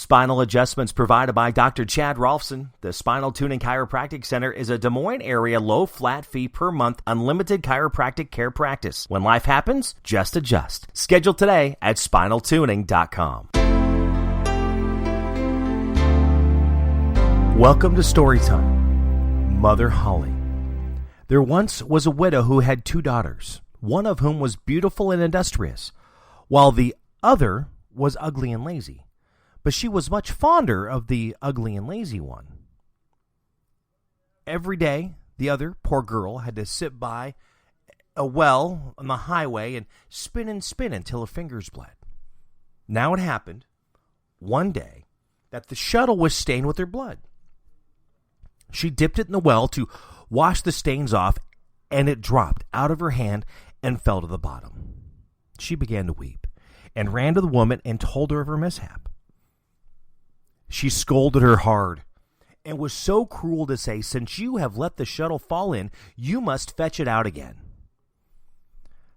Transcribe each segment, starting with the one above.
Spinal adjustments provided by Dr. Chad Rolfson. The Spinal Tuning Chiropractic Center is a Des Moines area low flat fee per month unlimited chiropractic care practice. When life happens, just adjust. Schedule today at spinaltuning.com. Welcome to Storytime. Mother Holle. There once was a widow who had 2 daughters, one of whom was beautiful and industrious, while the other was ugly and lazy. But she was much fonder of the ugly and lazy one. Every day, the other, poor girl, had to sit by a well on the highway and spin until her fingers bled. Now it happened, one day, that the shuttle was stained with her blood. She dipped it in the well to wash the stains off, and it dropped out of her hand and fell to the bottom. She began to weep and ran to the woman and told her of her mishap. She scolded her hard and was so cruel to say, "Since you have let the shuttle fall in, you must fetch it out again."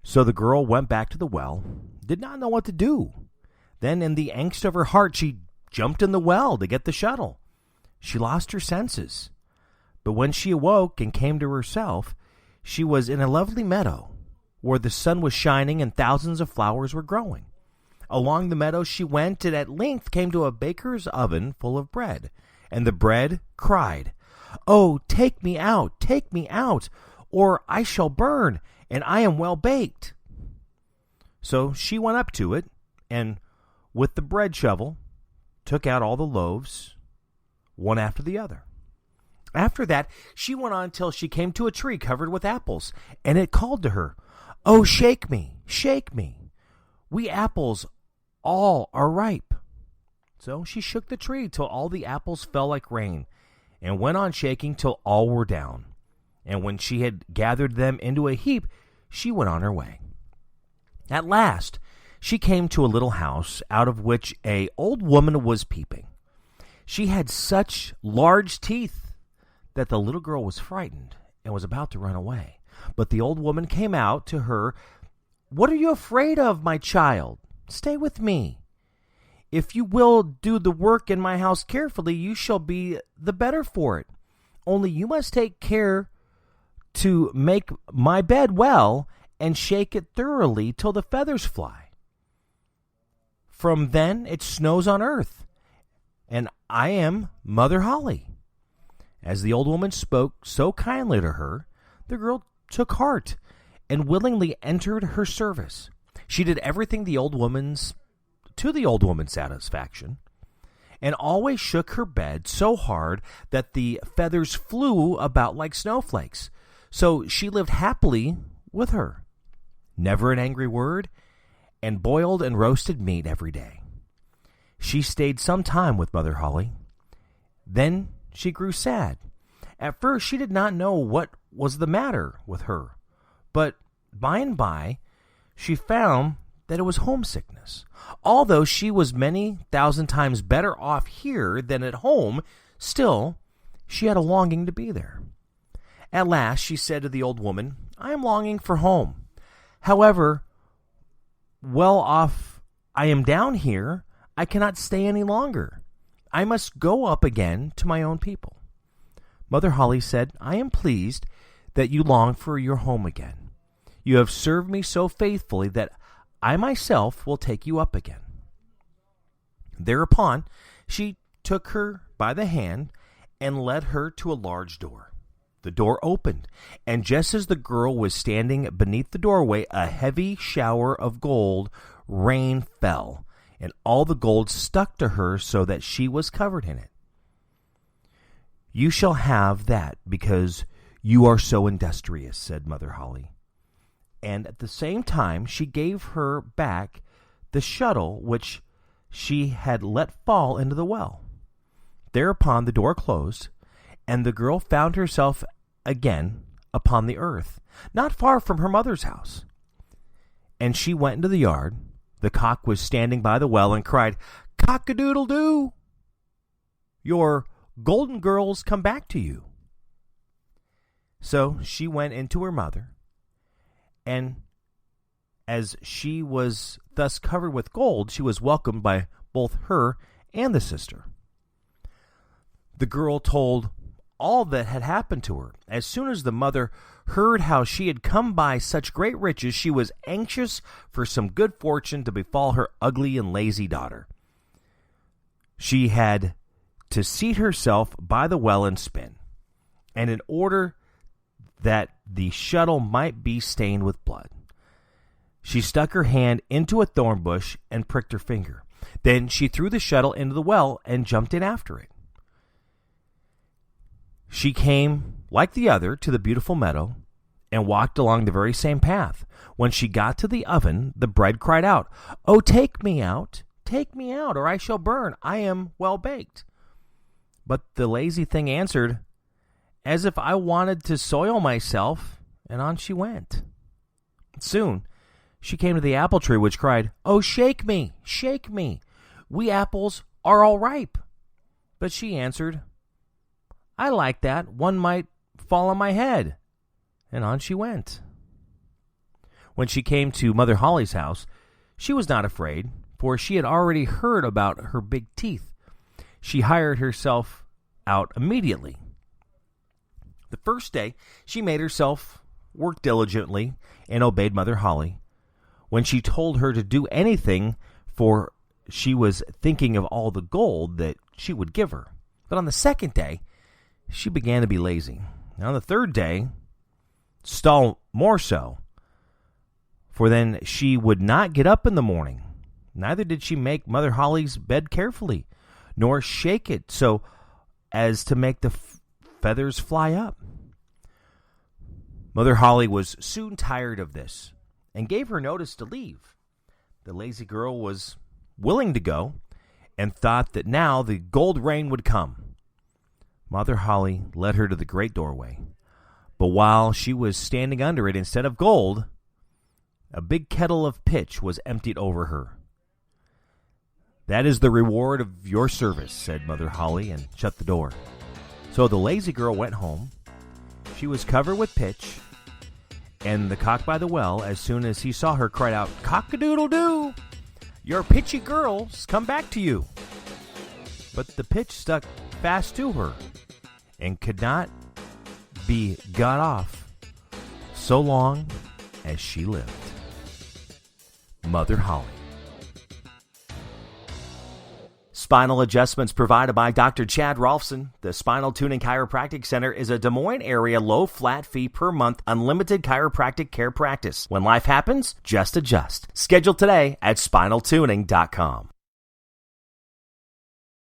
So the girl went back to the well, did not know what to do. Then in the angst of her heart, she jumped in the well to get the shuttle. She lost her senses. But when she awoke and came to herself, she was in a lovely meadow where the sun was shining and thousands of flowers were growing. Along the meadow she went, and at length came to a baker's oven full of bread. And the bread cried, "Oh, take me out, or I shall burn, and I am well baked." So she went up to it, and with the bread shovel, took out all the loaves, one after the other. After that, she went on till she came to a tree covered with apples, and it called to her, "Oh, shake me, shake me. We apples all are ripe." So she shook the tree till all the apples fell like rain, and went on shaking till all were down. And when she had gathered them into a heap, she went on her way. At last she came to a little house, out of which an old woman was peeping. She had such large teeth that the little girl was frightened and was about to run away. But the old woman came out to her. "What are you afraid of, my child? Stay with me. If you will do the work in my house carefully, you shall be the better for it. Only you must take care to make my bed well and shake it thoroughly till the feathers fly. From then it snows on earth, and I am Mother Holle." As the old woman spoke so kindly to her, the girl took heart and willingly entered her service. She did everything to the old woman's satisfaction, and always shook her bed so hard that the feathers flew about like snowflakes. So she lived happily with her, never an angry word, and boiled and roasted meat every day. She stayed some time with Mother Holle. Then she grew sad. At first she did not know what was the matter with her, but by and by she found that it was homesickness. Although she was many thousand times better off here than at home, still she had a longing to be there. At last she said to the old woman, "I am longing for home. However well off I am down here, I cannot stay any longer. I must go up again to my own people." Mother Holle said, "I am pleased that you long for your home again. You have served me so faithfully that I myself will take you up again." Thereupon she took her by the hand and led her to a large door. The door opened, and just as the girl was standing beneath the doorway, a heavy shower of gold rain fell, and all the gold stuck to her so that she was covered in it. "You shall have that because you are so industrious," said Mother Holle. And at the same time she gave her back the shuttle which she had let fall into the well. Thereupon the door closed, and the girl found herself again upon the earth, not far from her mother's house. And she went into the yard. The cock was standing by the well and cried, "Cock-a-doodle-doo! Your golden girls come back to you." So she went into her mother, and as she was thus covered with gold, she was welcomed by both her and the sister. The girl told all that had happened to her. As soon as the mother heard how she had come by such great riches, she was anxious for some good fortune to befall her ugly and lazy daughter. She had to seat herself by the well and spin, and in order that the shuttle might be stained with blood, she stuck her hand into a thorn bush and pricked her finger. Then she threw the shuttle into the well and jumped in after it. She came, like the other, to the beautiful meadow and walked along the very same path. When she got to the oven, the bread cried out, "Oh, take me out, or I shall burn. I am well baked." But the lazy thing answered, "As if I wanted to soil myself," and on she went. Soon she came to the apple tree, which cried, "Oh, shake me, shake me. We apples are all ripe." But she answered, "I like that. One might fall on my head." And on she went. When she came to Mother Holle's house, she was not afraid, for she had already heard about her big teeth. She hired herself out immediately. The first day, she made herself work diligently and obeyed Mother Holle. When she told her to do anything, for she was thinking of all the gold that she would give her. But on the second day, she began to be lazy. And on the third day, still more so, for then she would not get up in the morning. Neither did she make Mother Holle's bed carefully, nor shake it so as to make the feathers fly up. Mother Holle was soon tired of this and gave her notice to leave. The lazy girl was willing to go and thought that now the gold rain would come. Mother Holle led her to the great doorway, but while she was standing under it, instead of gold, a big kettle of pitch was emptied over her. "That is the reward of your service," said Mother Holle, and shut the door. So the lazy girl went home. She was covered with pitch, and the cock by the well, as soon as he saw her, cried out, "Cock-a-doodle-doo! Your pitchy girl's come back to you." But the pitch stuck fast to her and could not be got off so long as she lived. Mother Holle. Spinal adjustments provided by Dr. Chad Rolfson. The Spinal Tuning Chiropractic Center is a Des Moines area low flat fee per month unlimited chiropractic care practice. When life happens, just adjust. Schedule today at spinaltuning.com.